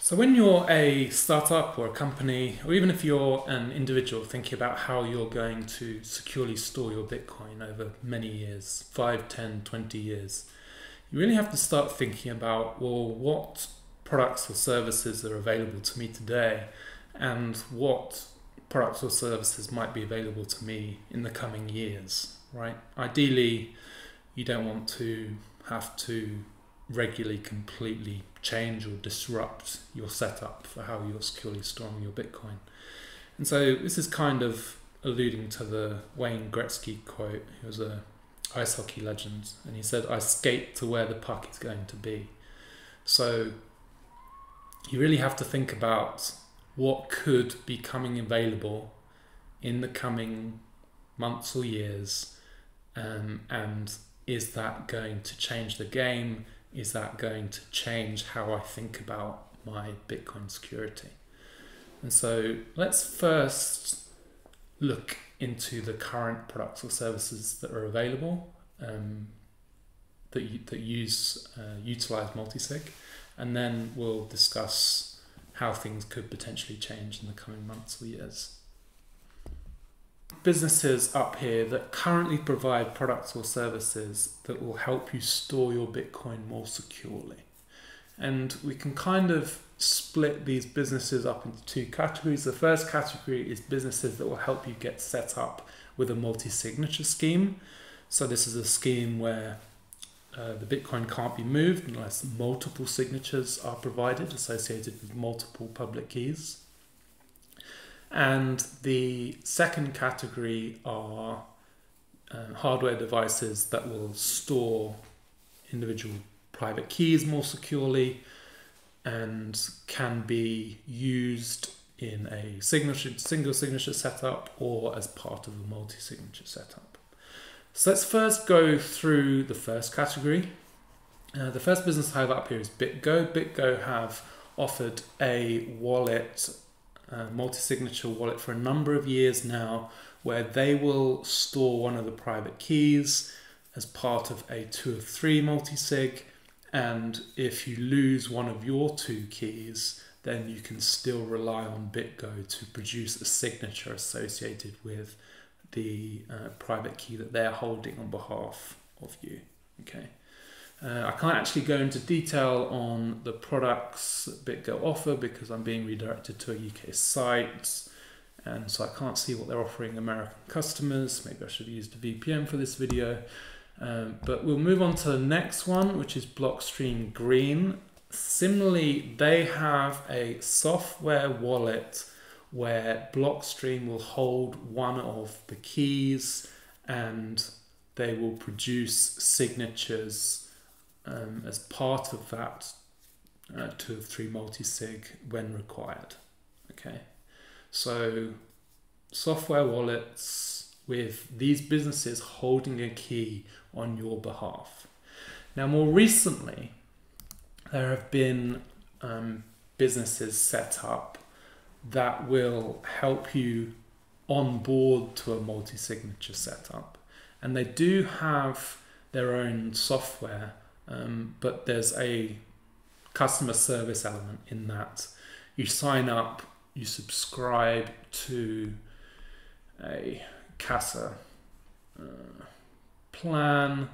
So when you're a startup or a company, or even if you're an individual thinking about how you're going to securely store your Bitcoin over many years, 5, 10, 20 years, you really have to start thinking about, well, what products or services are available to me today and what products or services might be available to me in the coming years, right? Ideally, you don't want to have to regularly completely change or disrupt your setup for how you're securely storing your Bitcoin. And so this is kind of alluding to the Wayne Gretzky quote. He was a ice hockey legend, and he said, "I skate to where the puck is going to be." So you really have to think about what could be coming available in the coming months or years, and is that going to change the game? Is that going to change how I think about my Bitcoin security? And so let's first look into the current products or services that are available that utilize multisig, and then we'll discuss how things could potentially change in the coming months or years. Businesses up here that currently provide products or services that will help you store your Bitcoin more securely. And we can kind of split these businesses up into two categories. The first category is businesses that will help you get set up with a multi-signature scheme. So this is a scheme where the Bitcoin can't be moved unless multiple signatures are provided associated with multiple public keys. And the second category are hardware devices that will store individual private keys more securely and can be used in a single signature setup or as part of a multi-signature setup. So let's first go through the first category. The first business I have up here is BitGo. BitGo have offered a wallet, multi-signature wallet for a number of years now, where they will store one of the private keys as part of a 2 of 3 multi-sig, and if you lose one of your 2 keys, then you can still rely on BitGo to produce a signature associated with the private key that they're holding on behalf of you. Okay. I can't actually go into detail on the products that BitGo offer because I'm being redirected to a UK site, and so I can't see what they're offering American customers. Maybe I should have used a VPN for this video. But we'll move on to the next one, which is Blockstream Green. Similarly, they have a software wallet where Blockstream will hold one of the keys and they will produce signatures as part of that 2 of 3 multi-sig when required. Okay, so software wallets with these businesses holding a key on your behalf. Now, more recently, there have been businesses set up that will help you onboard to a multi-signature setup, and they do have their own software, but there's a customer service element in that. You sign up, you subscribe to a CASA plan,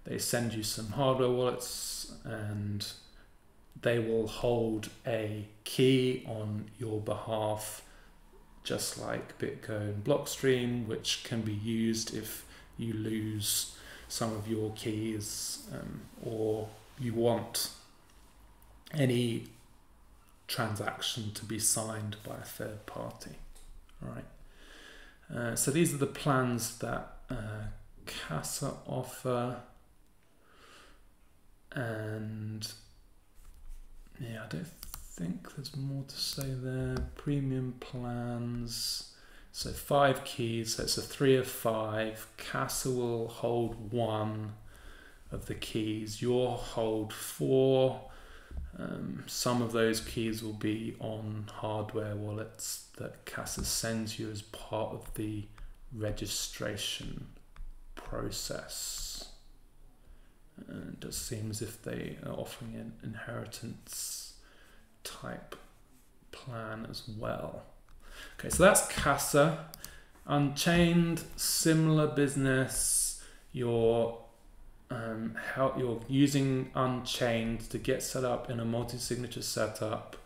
they send you some hardware wallets, and they will hold a key on your behalf, just like BitGo and Blockstream, which can be used if you lose some of your keys or you want any transaction to be signed by a third party. All right. So these are the plans that CASA offer, and yeah, I don't think there's more to say there. Premium plans, so 5 keys, so it's a 3 of 5. CASA will hold 1 of the keys, you'll hold 4. Some of those keys will be on hardware wallets that CASA sends you as part of the registration process. It does seem as if they are offering an inheritance type plan as well. Okay, so that's Casa. Unchained, similar business. You're using Unchained to get set up in a multi-signature setup.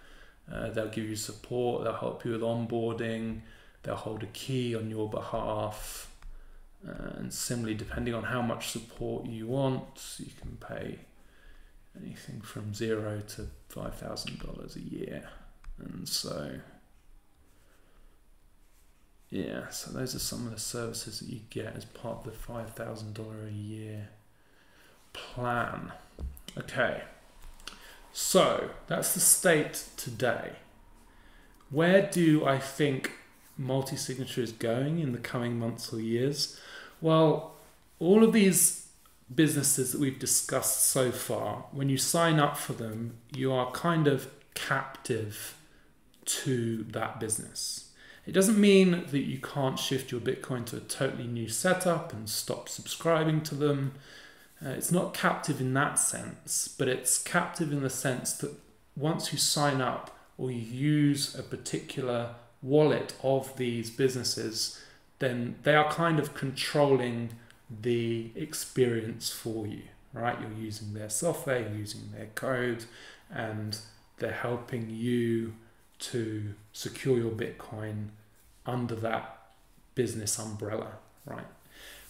They'll give you support, they'll help you with onboarding, they'll hold a key on your behalf. And similarly, depending on how much support you want, you can pay anything from $0 to $5,000 a year. And so, yeah, so those are some of the services that you get as part of the $5,000 a year plan. Okay, so that's the state today. Where do I think multi-signature is going in the coming months or years? Well, all of these businesses that we've discussed so far, when you sign up for them, you are kind of captive to that business. It doesn't mean that you can't shift your Bitcoin to a totally new setup and stop subscribing to them. It's not captive in that sense, but it's captive in the sense that once you sign up or you use a particular wallet of these businesses, then they are kind of controlling the experience for you, right? You're using their software, you're using their code, and they're helping you to secure your Bitcoin under that business umbrella, right?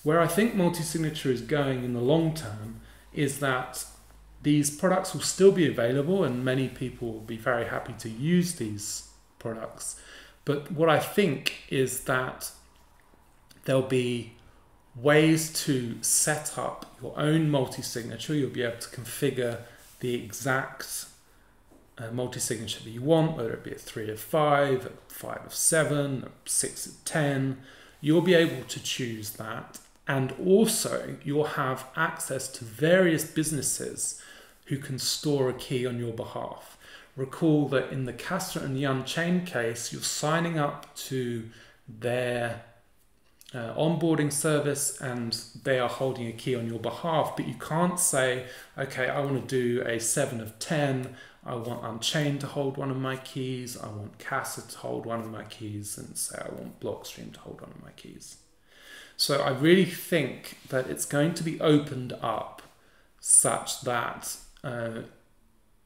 Where I think multi-signature is going in the long term is that these products will still be available and many people will be very happy to use these products. But what I think is that there'll be ways to set up your own multi-signature. You'll be able to configure the exact multi-signature that you want, whether it be a 3 of 5, a 5 of 7, a 6 of 10. You'll be able to choose that. And also you'll have access to various businesses who can store a key on your behalf. Recall that in the Casa and the Unchained case, you're signing up to their onboarding service and they are holding a key on your behalf, but you can't say, okay, I want to do a 7 of 10, I want Unchained to hold one of my keys, I want Casa to hold one of my keys, and say I want Blockstream to hold one of my keys. So I really think that it's going to be opened up such that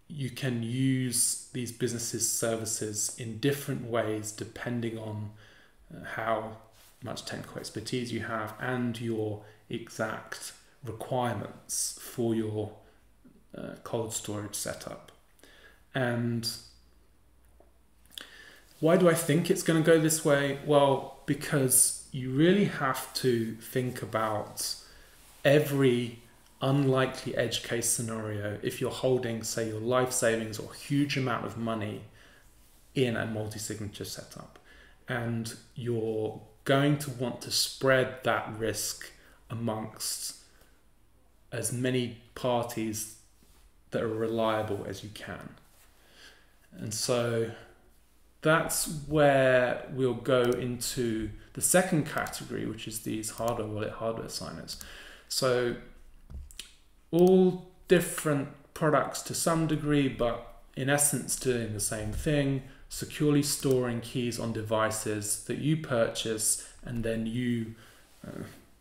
you can use these businesses' services in different ways depending on how much technical expertise you have and your exact requirements for your cold storage setup. And why do I think it's going to go this way? Well, because you really have to think about every unlikely edge case scenario if you're holding, say, your life savings or a huge amount of money in a multi-signature setup. And you're going to want to spread that risk amongst as many parties that are reliable as you can. And so that's where we'll go into the second category, which is these hardware wallet, hardware signers. So all different products to some degree, but in essence doing the same thing, securely storing keys on devices that you purchase, and then you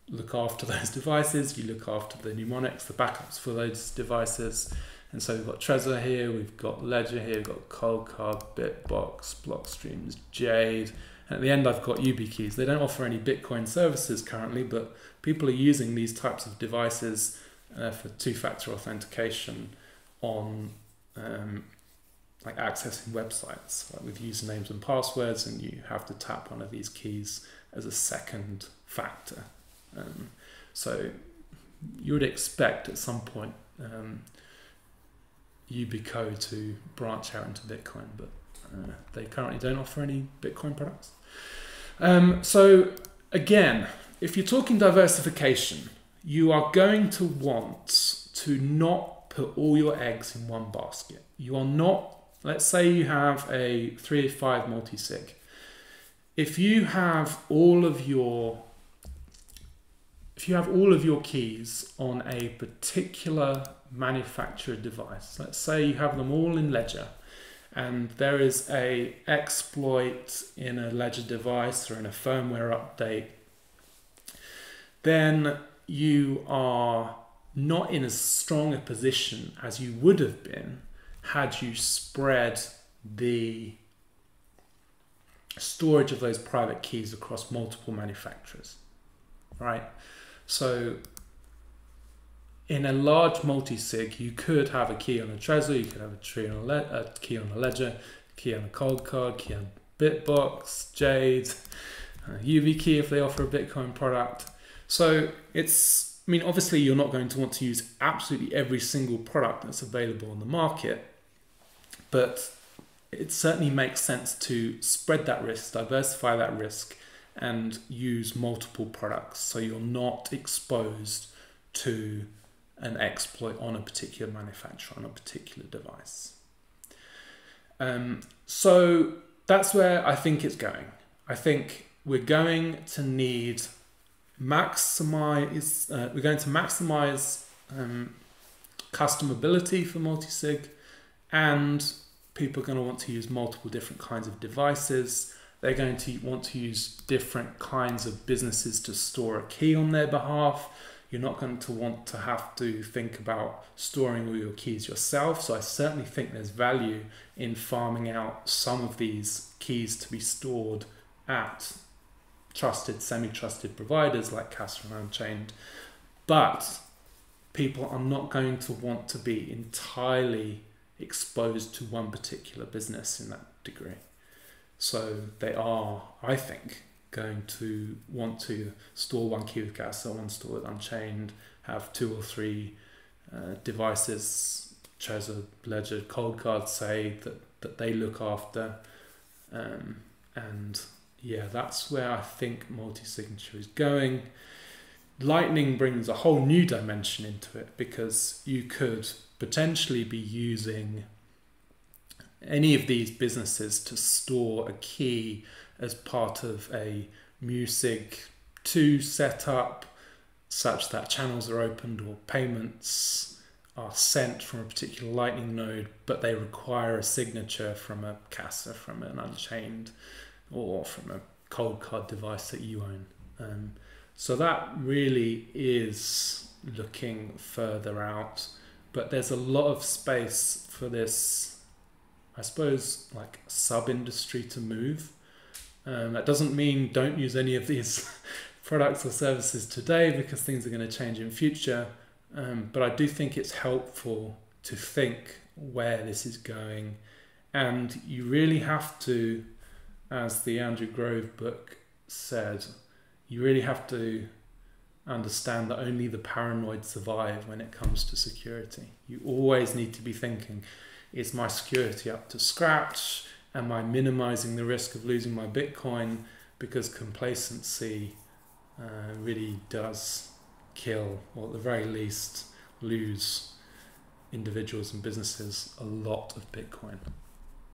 look after those devices, you look after the mnemonics, the backups for those devices. And so we've got Trezor here, we've got Ledger here, we've got Coldcard, Bitbox, Blockstreams, Jade. And at the end, I've got YubiKeys. They don't offer any Bitcoin services currently, but people are using these types of devices for two-factor authentication on like accessing websites, like with usernames and passwords, and you have to tap one of these keys as a second factor. So you would expect at some point Yubico to branch out into Bitcoin, but they currently don't offer any Bitcoin products. So again, if you're talking diversification, you are going to want to not put all your eggs in one basket. You are not, let's say you have a 3-5 multi-sig. If you have all of your keys on a particular manufacturer device, let's say you have them all in Ledger, and there is a exploit in a ledger device or in a firmware update, then you are not in as strong a position as you would have been had you spread the storage of those private keys across multiple manufacturers, right? So in a large multi-sig, you could have a key on a Trezor, you could have a key on a ledger, key on a cold card, key on Bitbox, Jade, YubiKey if they offer a Bitcoin product. So it's, I mean, obviously you're not going to want to use absolutely every single product that's available on the market, but it certainly makes sense to spread that risk, diversify that risk, and use multiple products so you're not exposed to an exploit on a particular manufacturer, on a particular device. So that's where I think it's going. I think we're going to need maximize customability for multi-sig, and people are going to want to use multiple different kinds of devices. They're going to want to use different kinds of businesses to store a key on their behalf. You're not going to want to have to think about storing all your keys yourself. So I certainly think there's value in farming out some of these keys to be stored at trusted, semi-trusted providers like Casa and Unchained. But people are not going to want to be entirely exposed to one particular business in that degree. So they are, I think, going to want to store one key with Casa, one store with Unchained, have 2 or 3 devices, Trezor, Ledger, Cold Card, say, that they look after. And yeah, that's where I think multi-signature is going. Lightning brings a whole new dimension into it, because you could potentially be using any of these businesses to store a key as part of a MuSig 2 setup, such that channels are opened or payments are sent from a particular Lightning node, but they require a signature from a Casa, from an Unchained, or from a cold card device that you own. So that really is looking further out, but there's a lot of space for this, I suppose, like sub-industry to move. That doesn't mean don't use any of these products or services today, because things are going to change in future. But I do think it's helpful to think where this is going. And you really have to, as the Andrew Grove book said, you really have to understand that only the paranoid survive when it comes to security. You always need to be thinking, is my security up to scratch? Am I minimizing the risk of losing my Bitcoin? Because complacency really does kill, or at the very least lose individuals and businesses a lot of Bitcoin.